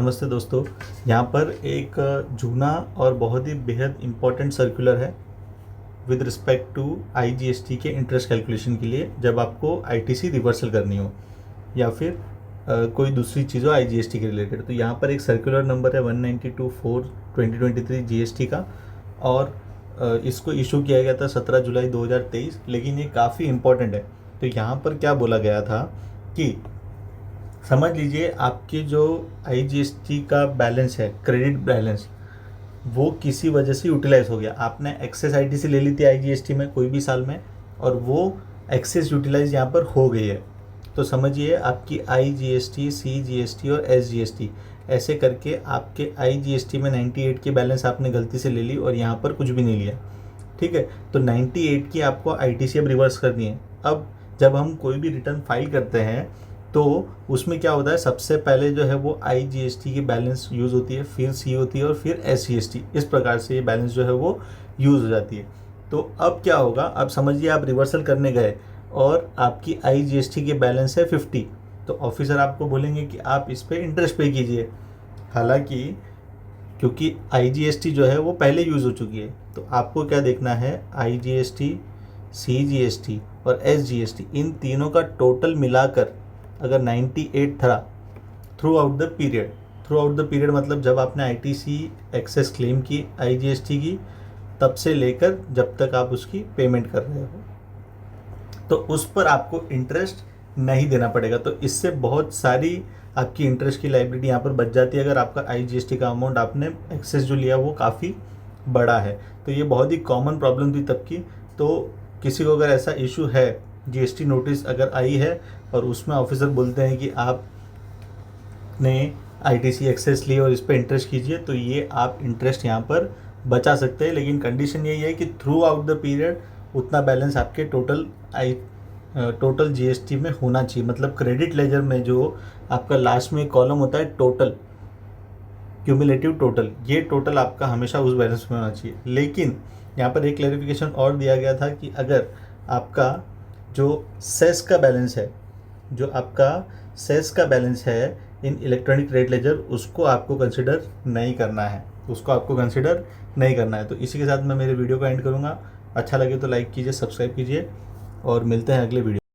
नमस्ते दोस्तों। यहाँ पर एक जूना और बहुत ही बेहद इम्पोर्टेंट सर्कुलर है विद रिस्पेक्ट टू आईजीएसटी के इंटरेस्ट कैलकुलेशन के लिए, जब आपको आईटीसी रिवर्सल करनी हो या फिर कोई दूसरी चीज़ हो आईजीएसटी के रिलेटेड। तो यहाँ पर एक सर्कुलर नंबर है 192/4/2023 जीएसटी का, और इसको इशू किया गया था 17 जुलाई 2023, लेकिन ये काफ़ी इम्पोर्टेंट है। तो यहाँ पर क्या बोला गया था कि समझ लीजिए आपकी जो आईजीएसटी का बैलेंस है, क्रेडिट बैलेंस, वो किसी वजह से यूटिलाइज हो गया। आपने एक्सेस आईटीसी ले ली थी आईजीएसटी में कोई भी साल में, और वो एक्सेस यूटिलाइज यहाँ पर हो गई है। तो समझिए आपकी आईजीएसटी, सीजीएसटी और एसजीएसटी ऐसे करके आपके आईजीएसटी में 98 की बैलेंस आपने गलती से ले ली और यहाँ पर कुछ भी नहीं लिया। ठीक है, तो 98 की आपको आईटीसी अब रिवर्स करनी है। अब जब हम कोई भी रिटर्न फाइल करते हैं तो उसमें क्या होता है, सबसे पहले जो है वो आईजीएसटी की बैलेंस यूज़ होती है, फिर सी होती है और फिर एसजीएसटी। इस प्रकार से ये बैलेंस जो है वो यूज़ हो जाती है। तो अब क्या होगा, अब समझिए आप रिवर्सल करने गए और आपकी आईजीएसटी की बैलेंस है 50, तो ऑफिसर आपको बोलेंगे कि आप इस पर इंटरेस्ट पे कीजिए। हालांकि क्योंकि आईजीएसटी जो है वो पहले यूज़ हो चुकी है, तो आपको क्या देखना है, आईजीएसटी, सीजीएसटी और एसजीएसटी इन तीनों का टोटल मिलाकर अगर 98 था थ्रू आउट द पीरियड मतलब जब आपने आईटीसी एक्सेस क्लेम की आईजीएसटी की, तब से लेकर जब तक आप उसकी पेमेंट कर रहे हो, तो उस पर आपको इंटरेस्ट नहीं देना पड़ेगा। तो इससे बहुत सारी आपकी इंटरेस्ट की लायबिलिटी यहाँ पर बच जाती है, अगर आपका आईजीएसटी का अमाउंट आपने एक्सेस जो लिया वो काफ़ी बड़ा है। तो ये बहुत ही कॉमन प्रॉब्लम थी तब की। तो किसी को अगर ऐसा इशू है, जीएसटी नोटिस अगर आई है और उसमें ऑफिसर बोलते हैं कि आपने आईटीसी एक्सेस ली और इस पर इंटरेस्ट कीजिए, तो ये आप इंटरेस्ट यहाँ पर बचा सकते हैं। लेकिन कंडीशन यही है कि थ्रू आउट द पीरियड उतना बैलेंस आपके टोटल जीएसटी में होना चाहिए। मतलब क्रेडिट लेजर में जो आपका लास्ट में कॉलम होता है टोटल, क्यूमुलेटिव टोटल, ये टोटल आपका हमेशा उस बैलेंस में होना चाहिए। लेकिन यहाँ पर एक क्लैरिफिकेशन और दिया गया था कि अगर आपका जो सेस का बैलेंस है इन इलेक्ट्रॉनिक क्रेडिट लेजर, उसको आपको कंसिडर नहीं करना है, तो इसी के साथ मैं मेरे वीडियो को एंड करूँगा। अच्छा लगे तो लाइक कीजिए, सब्सक्राइब कीजिए और मिलते हैं अगले वीडियो।